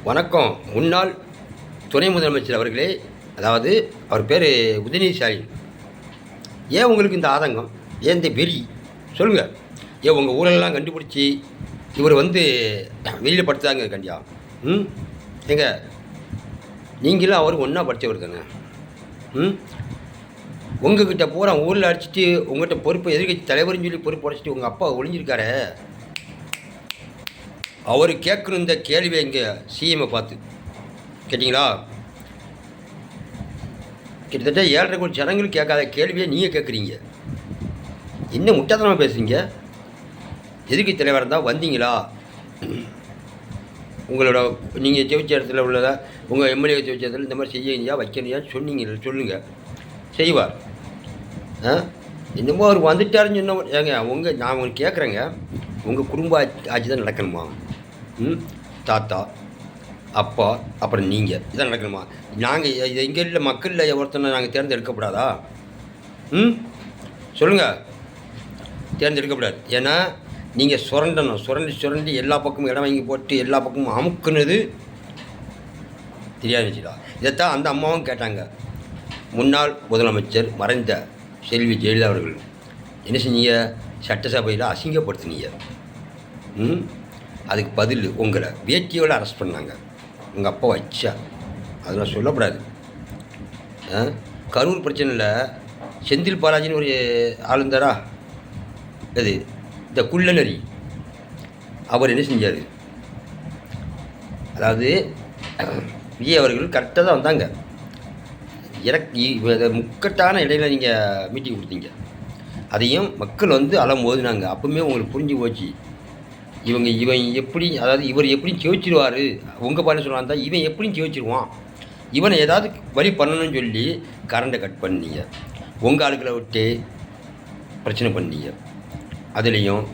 வணக்கம். முன்னாள் துணை முதலமைச்சர் அவர்களே, அதாவது அவர் பேர் உதயநிதி ஸ்டாலின். ஏன் உங்களுக்கு இந்த ஆதங்கம், ஏன் இந்த வெறி சொல்லுங்கள்? ஏன் உங்கள் ஊரெல்லாம் கண்டுபிடிச்சி இவர் வெளியில் படுத்தாங்க கண்டியா? ஏங்க, நீங்களும் அவருக்கு ஒன்றா படித்தவர் தானே. உங்ககிட்ட பூரா ஊரில் அடிச்சுட்டு உங்கள்கிட்ட பொறுப்பு எதிர்கட்சி தலைவர்னு சொல்லி பொறுப்பு அடிச்சிட்டு உங்கள் அப்பா ஒளிஞ்சிருக்காரு. அவர் கேட்கணும் இந்த கேள்வியை இங்கே சிஎம்ஐ பார்த்து கேட்டிங்களா? கிட்டத்தட்ட 7.5 கோடி ஜனங்களுக்கு கேட்காத கேள்வியை நீங்கள் கேட்குறீங்க. என்ன முட்டாத்தனமாக பேசுகிறீங்க? எதுக்கு தலைவராக இருந்தால் வந்தீங்களா? உங்களோட நீங்கள் ஜெயிச்ச இடத்துல உள்ளதா உங்கள் எம்எல்ஏ ஜெயிச்ச இடத்துல இந்த மாதிரி செய்யணியா வைக்கணியா சொன்னீங்க, சொல்லுங்கள், செய்வார். என்னமோ அவர் வந்துட்டாருன்னு சொன்ன ஏங்க, நான் உங்களுக்கு கேட்குறேங்க, உங்கள் குடும்ப ஆட்சி தான் நடக்கணுமா? தாத்தா, அப்பா, அப்புறம் நீங்கள் இதான் நடக்கணுமா? நாங்கள் எங்கள் இல்லை மக்களில் ஒருத்தனை நாங்கள் தேர்ந்தெடுக்கப்படாதா? சொல்லுங்கள், தேர்ந்தெடுக்கப்படாது. ஏன்னா நீங்கள் சுரண்டணும், சுரண்டி எல்லா பக்கமும் இடம் வாங்கி போட்டு எல்லா பக்கமும் அமுக்குனது தெரியாதுச்சுடா. இதைத்தான் அந்த அம்மாவும் கேட்டாங்க. முன்னாள் முதலமைச்சர் மறைந்த செல்வி ஜெயலலிதா அவர்கள் என்ன செஞ்சீங்க? சட்டசபையில் அசிங்கப்படுத்தினீங்க. அதுக்கு பதில் உங்களை வேட்டியோடு அரெஸ்ட் பண்ணாங்க. உங்கள் அப்பா வச்சா அதெல்லாம் சொல்லக்கூடாது. கரூர் பிரச்சனையில் செந்தில் பாலாஜின்னு ஒரு ஆளுந்தாரா, அது இந்த குள்ளநரி, அவர் என்ன செஞ்சார்? அதாவது விஜய் அவர்கள் கரெக்டாக தான் வந்தாங்க. முக்கட்டான இடையில நீங்கள் மீட்டிங் கொடுத்தீங்க. அதையும் மக்கள் அலம்போதுனாங்க. அப்பவுமே உங்களுக்கு புரிஞ்சு போச்சு, இவன் எப்படி, அதாவது இவர் எப்படியும் ஜெயிச்சிருவார். உங்கள் பாட்டு சொல்லாந்தா இவன் எப்படியும் ஜெயிச்சிருவான், இவனை ஏதாவது வழி பண்ணணும்னு சொல்லி கரண்டை கட் பண்ணீங்க. உங்கள் ஆளுக்களை விட்டு பிரச்சனை பண்ணீங்க. அதுலேயும்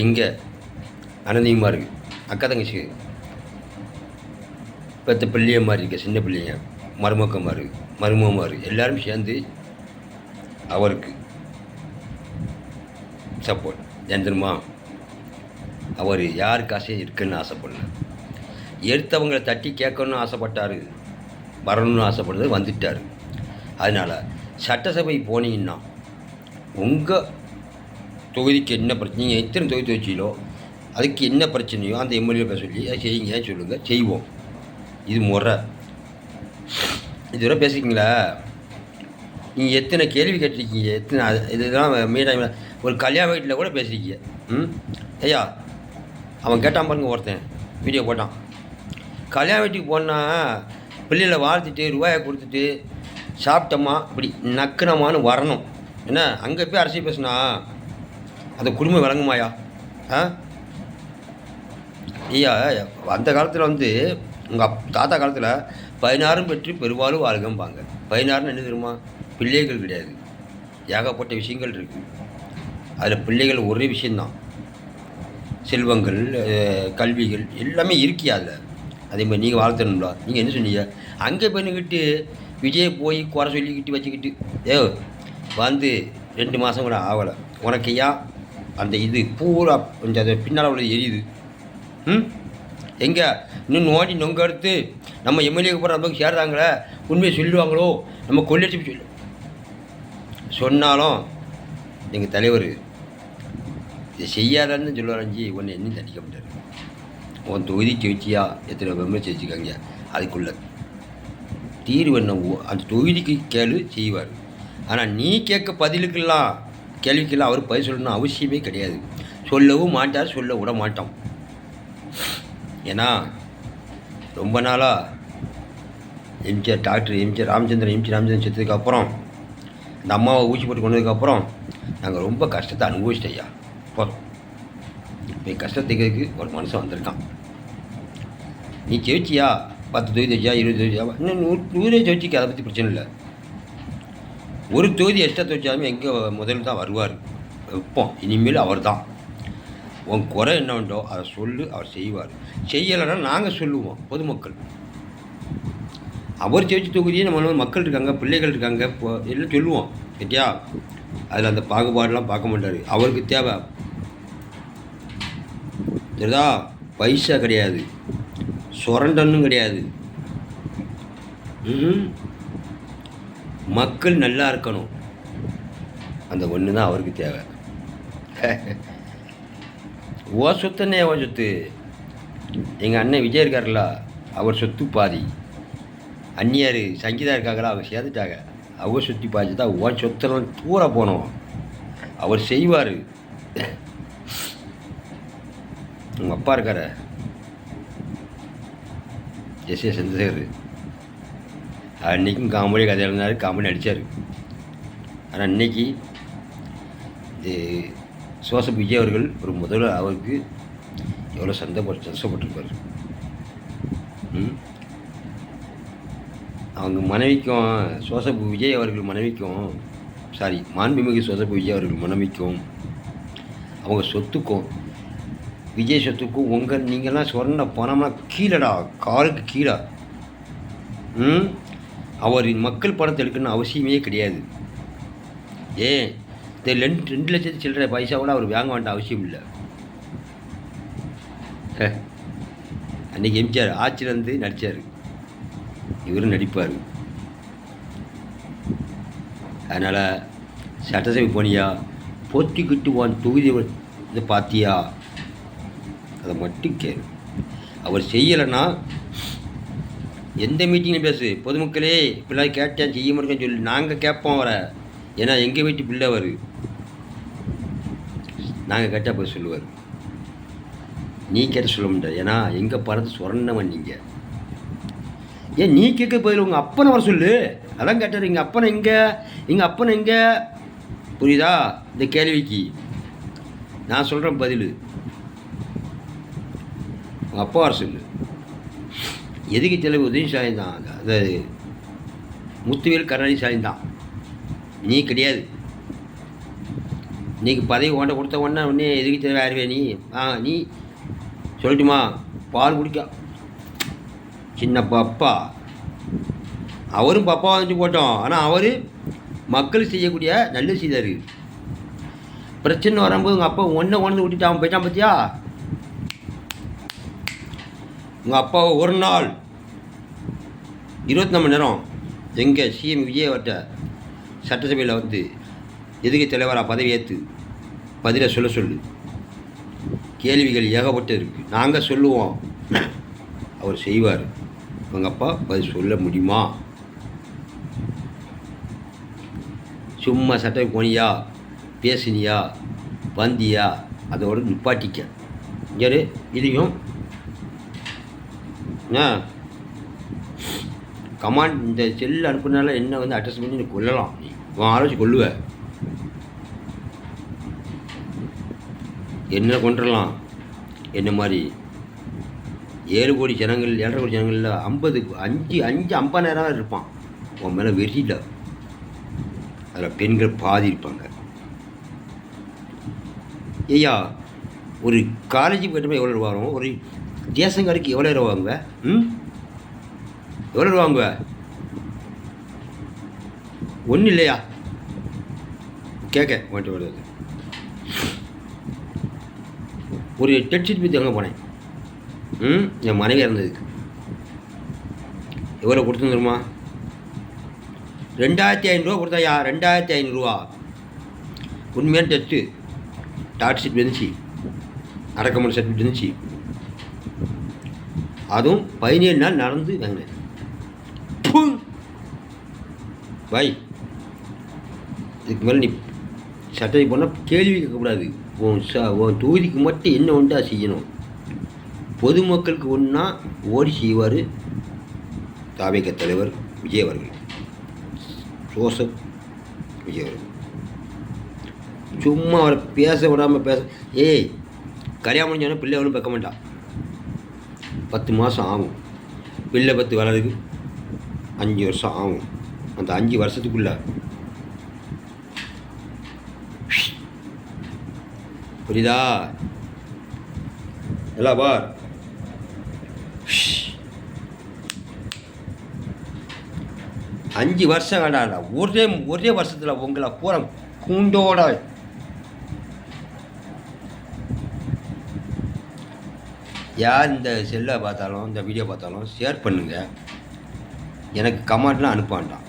எங்கே அனந்தியமாக இருக்குது, அக்கா தங்கச்சி பெற்ற பிள்ளையமாக இருக்க, சின்ன பிள்ளைங்க, மருமகமாக இருக்குது, எல்லோரும் சேர்ந்து அவருக்கு சப்போர்ட். தெரியுமா? அவர் யாருக்கு ஆசையாக இருக்குன்னு ஆசைப்படல, எடுத்தவங்களை தட்டி கேட்கணும்னு ஆசைப்பட்டார், வரணும்னு ஆசைப்படுறது வந்துட்டார். அதனால் சட்டசபை போனீங்கன்னா உங்கள் தொகுதிக்கு என்ன பிரச்சனை, நீங்கள் எத்தனை தொகுதி வச்சீங்களோ அதுக்கு என்ன பிரச்சனையோ அந்த எம்எல்ஏ சொல்லி அதை செய்யுங்க, சொல்லுங்கள், செய்வோம். இது முறை. இதுவரை பேசிக்கிங்களா? நீங்கள் எத்தனை கேள்வி கேட்டிருக்கீங்க, எத்தனை இதெல்லாம் மீடியா, ஒரு கல்யாண வீட்டில் கூட பேசியிருக்கீங்க. ஐயா, அவன் கேட்டான் பாருங்க, ஒருத்தன் வீடியோ போட்டான். கல்யாண வீட்டுக்கு போனால் பிள்ளைகளை வாழ்த்துட்டு ரூபாயை கொடுத்துட்டு சாப்பிட்டோமா இப்படி நக்குனமானு வரணும். என்ன அங்கே போய் அரசியல் பேசுனா அந்த குடும்பம் விளங்குமாயா? ஐயா, அந்த காலத்தில் உங்கள் தாத்தா காலத்தில் 16 பெற்று பெருவாலும் வாழ்கம்பாங்க. 16 என்ன தெரியுமா? பிள்ளைகள் கிடையாது, ஏகப்பட்ட விஷயங்கள் இருக்குது. அதில் பிள்ளைகள் ஒரே விஷயந்தான், செல்வங்கள், கல்விகள் எல்லாமே இருக்கியா அதில். அதே மாதிரி நீங்கள் வாழ்த்தணும்ல. நீங்கள் என்ன சொன்னீங்க? அங்கே போய்கிட்டு விஜய் போய் குறை சொல்லிக்கிட்டு வச்சுக்கிட்டு 2 மாதம் கூட ஆகலை. உனக்கு ஏன் அந்த இது பூரா கொஞ்சம் அது பின்னால் உள்ள எரியுது? எங்கே இன்னும் நோண்டி நொங்க எடுத்து நம்ம எம்எல்ஏக்கு போகிற நமக்கு சேர்றாங்களே, உண்மையை சொல்லுவாங்களோ, நம்ம கொள்ளடிச்சு சொன்னாலும் எங்கள் தலைவர் இதை செய்யாதான்னு சொல்லுவாரஞ்சி, ஒன்று என்ன தண்டிக்க மாட்டார். உன் தொகுதி ஜெயிச்சியா, எத்தனை மெம்பர் ஜெயிச்சிக்காங்க, அதுக்குள்ள தீர்வு என்ன அந்த தொகுதிக்கு கேள்வி செய்வார். ஆனால் நீ கேட்க பதிலுக்கெல்லாம் கேள்விக்கெல்லாம் அவர் பதில் சொல்லணும்னு அவசியமே கிடையாது. சொல்லவும் மாட்டார், சொல்ல விட மாட்டோம். ஏன்னா ரொம்ப நாளாக டாக்டர் ராமச்சந்திரன் செத்ததுக்கப்புறம், இந்த அம்மாவை ஊசி போட்டு கொண்டதுக்கப்புறம் நாங்கள் ரொம்ப கஷ்டத்தை அனுபவிச்சிட்டோம். ஐயா, போதும். இப்போ கஷ்டத்துக்கு ஒரு மனுஷன் வந்திருக்கான். நீ ஜெயிச்சியா, 10 தொகுதி ஜெயிச்சா, 20 தொகுதியா, இன்னும் 100 ஜெயிச்சிக்க, அதை பற்றி பிரச்சனை இல்லை. ஒரு தொகுதி எக்ஸ்ட்ரா துவைச்சாலுமே எங்கே முதல்ல தான் வருவார், வைப்போம். இனிமேல் அவர் தான். உன் குறை என்ன உண்டோ அதை சொல்லு, அவர் செய்வார். செய்யலைன்னா நாங்கள் சொல்லுவோம், பொதுமக்கள். அவர் ஜெயிச்ச தொகுதியே நம்ம மக்கள் இருக்காங்க, பிள்ளைகள் இருக்காங்க, எல்லாம் சொல்லுவோம். கேட்டியா? அதில் அந்த பாகுபாடெலாம் பார்க்க மாட்டார். அவருக்கு தேவை சரிதா, பைசா கிடையாது, சுரண்டனும் கிடையாது. மக்கள் நல்லா இருக்கணும், அந்த ஒன்று தான் அவருக்கு தேவை. ஓ சொத்துன்னே ஓ சொத்து. எங்கள் அண்ணன் விஜய் இருக்கார்ல, அவர் சொத்து பாதி. அந்நியார் சங்கீதா இருக்காங்களா, அவங்க சேர்த்துட்டாங்க. அவங்க சுற்றி பாதி தான் ஓ சொத்தெல்லாம் தூர போனோம். அவர் செய்வார். உங்கள் அப்பா இருக்கார எஸ்ஏ சந்திரசேகர், அன்றைக்கும் காமெடி கதை எழுதினார், காமெடி நடித்தார். ஆனால் இன்றைக்கி சோசப் விஜய் அவர்கள் ஒரு முதல்ல அவருக்கு எவ்வளோ சந்தோஷப்பட்டிருப்பார். அவங்க மனைவிக்கும், சோசப் விஜய் அவர்கள் மனைவிக்கும், மாண்புமிகு சோசப் விஜய் அவர்கள் மனைவிக்கும், அவங்க சொத்துக்கும், விஜய் சொத்துக்கும் நீங்கள்லாம் சொன்ன பணம்னா கீழடா, காலுக்கு கீழே. அவர் மக்கள் பணத்தை எடுக்கணும்னு அவசியமே கிடையாது. ஏன் இந்த 2 லட்சத்து சில்லற பைசா கூட அவர் வாங்க வேண்டாம் அவசியம் இல்லை. அன்றைக்கி எம்ஜிஆர் ஆட்சியிலேருந்து நடித்தார், இவரும் நடிப்பார். அதனால் சட்டசபை போனியா, போத்திக்கிட்டு வான் தொகுதி இதை பார்த்தியா, அதை மட்டும் கேளு. அவர் செய்யலைன்னா எந்த மீட்டிங்கில் பேசு, பொதுமக்களே இப்படிலாம் கேட்டேன் செய்ய முடியும்னு சொல்லி நாங்கள் கேட்போம் அவரை. ஏன்னா எங்கள் வீட்டு பிள்ளை அவர், நாங்கள் கேட்டால் போய் சொல்லுவார். நீ கேட்ட சொல்ல முடியாது, ஏன்னா எங்கள் பணத்தை சுரண்டவன் நீங்கள். ஏன் நீ கேட்க பதில் உங்கள் அப்பனை வர சொல்லு. அதான் கேட்டார், எங்கள் அப்பனை எங்கே, எங்கள் அப்பனை எங்கே, புரியுதா இந்த கேள்விக்கு? நான் சொல்கிறேன் பதில், உங்கள் அப்பா வர சொல்லு. எதுக்கு தலைவர் உதவி ஸ்டாலின் தான், அதாவது முத்துவேல் கருணாநிதி ஸ்டாலின் தான், நீ கிடையாது. இன்றைக்கி பதவி ஓட்ட கொடுத்த உடனே எதுக்கு தலைவர் யாருவே நீ? நீ சொல்லட்டுமா, பால் குடிக்க சின்ன பாப்பா, அவரும் பாப்பா வந்துட்டு போட்டோம். ஆனால் அவர் மக்கள் செய்யக்கூடிய நல்லது செய்தார். பிரச்சனை வரும்போது உங்கள் அப்பா ஒன்றை உணர்ந்து விட்டுட்டு அவன் போயிட்டான் பார்த்தியா? உங்கள் அப்பாவை ஒரு நாள் 24 மணி நேரம் எங்கள் சிஎம் விஜய் அவர்கிட்ட சட்டசபையில் வந்து எதுக்கு தலைவராக பதவி ஏற்று பதிலை சொல்ல சொல்லு. கேள்விகள் ஏகப்பட்டு இருக்குது, நாங்கள் சொல்லுவோம், அவர் செய்வார். உங்கள் அப்பா பதில் சொல்ல முடியுமா? சும்மா சட்டை போனியா, பேசினியா, வந்தியா, அதோட நிப்பாட்டிக்க. இங்கே இதையும் கமாண்ட் இந்த செல்லு அனுப்புனால என்ன வந்து அட்ரஸ் பண்ணி நீ கொல்லலாம், நீ உன் ஆலோசி கொள்ளுவ, என்ன கொண்டுடலாம். என்ன மாதிரி 7 கோடி ஜனங்கள், 7.5 கோடி ஜனங்களில் 50,000 இருப்பான் உன் மேலே வெறியில். அதில் பெண்கள் பாதி இருப்பாங்க. ஐயா, ஒரு காலேஜுக்கு போய்ட்டு எவ்வளோ ரூபா வரும்? ஒரு ரேஷன் கார்டுக்கு எவ்வளோ ரூபா வாங்குவேன்? எவ்வளோ ரூபா வாங்குவேன்? ஒன்றும் இல்லையா? கேட்க மாட்டு வருது. ஒரு டெட்ஷீட் பற்றி வாங்க போனேன், என் மனைவி இறந்ததுக்கு. எவ்வளோ கொடுத்துருமா? 2,500 ரூபா கொடுத்தாயா? 2,500 ரூபா. உண்மையான டெஸ்ட்டு டாட் ஷீட் இருந்துச்சு, அடக்கமான சர்டிஃபிகேட் இருந்துச்சு. அதுவும் 17 நாள் நடந்து வாங்கினேன். பாய், இதுக்கு மேலே நீ சட்டத்தை போனால் கேள்வி கேட்கக்கூடாது. உன் தொகுதிக்கு மட்டும் என்ன உண்டா செய்யணும். பொதுமக்களுக்கு ஒன்றா ஓடி செய்வார் தாவேக தலைவர் விஜய் அவர்கள், ஜோசப் விஜய் அவர்கள். சும்மா அவரை பேச விடாமல் கல்யாணம் முடிஞ்சோடனே பிள்ளை ஒன்றும் பார்க்க மாட்டான். 10 மாதம் ஆகும் பிள்ளை பத்து வளருக்கு, 5 வருஷம் ஆகும். அந்த 5 வருஷத்துக்குள்ள புரியுதா? எல்லாம் பார், 5 வருஷம் வேண்டாம்டா, ஒரே வருஷத்தில் உங்களை பூரா கூண்டோட யார் இந்த செல்லை பார்த்தாலும் இந்த வீடியோ பார்த்தாலும் ஷேர் பண்ணுங்கள். எனக்கு கமெண்ட்லாம் அனுப்ப வேண்டாம்,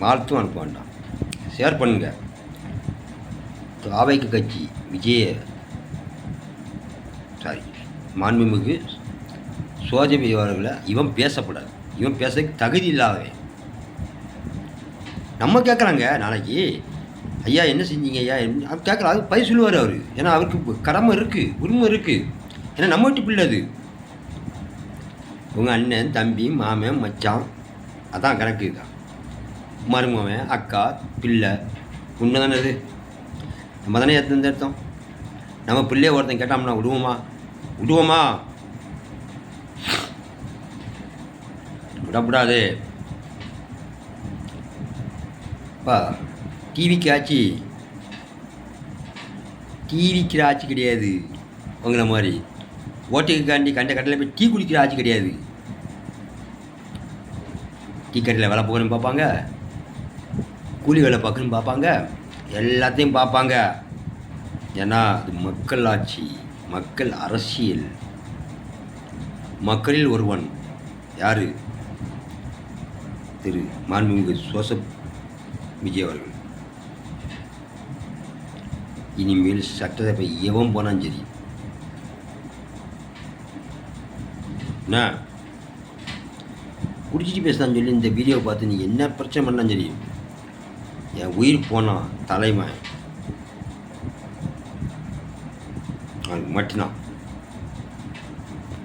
வாழ்த்தும் அனுப்ப வேண்டாம், ஷேர் பண்ணுங்கள். தாவைக்கு கட்சி மாண்புமிகு சோஜபி அவர்களை இவன் பேசக்கூடாது. இவன் பேச தகுதி இல்லாதவன். நம்ம கேட்குறாங்க நாளைக்கு, ஐயா என்ன செஞ்சீங்க ஐயா கேட்குறா, அது பதில் சொல்லுவார் அவர். ஏன்னா அவருக்கு கடமை இருக்குது, உரிமை இருக்குது. ஏன்னா நம்ம வீட்டு பிள்ளை அது. உங்கள் அண்ணன் தம்பி மாமன் மச்சான் அதான் கணக்கு தான். மருமவன் அக்கா பிள்ளை உண்மை தானே அது. நம்ம தானே எடுத்தோம். நம்ம பிள்ளைய ஒருத்தன் கேட்டோம்னா விடுவோமா? விடக்கூடாது. பா டிவிக்கு ஆட்சி கிடையாது. உங்களை மாதிரி ஓட்டுக்காண்டி கண்ட கடையில் போய் டீ குடிக்கிற ஆட்சி கிடையாது. டீ கடையில் வேலை போகணும்னு பார்ப்பாங்க, கூலி வேலை பார்க்கணும்னு பார்ப்பாங்க, எல்லாத்தையும் பார்ப்பாங்க. ஏன்னா அது மக்கள் ஆட்சி, மக்கள் அரசியல். மக்களில் ஒருவன் யார்? திரு மாண்புமிகு ஜோசப் விஜய் அவர்கள். இனிமேல் சட்டசபை எவன் போனாலும் சரி, என்ன குடிச்சிட்டு பேசலான்னு சொல்லி இந்த வீடியோவை பார்த்து நீ என்ன பிரச்சனை பண்ணாலும் சரி, என் உயிர் போனான் தலைமை அவனுக்கு மட்டும்தான்.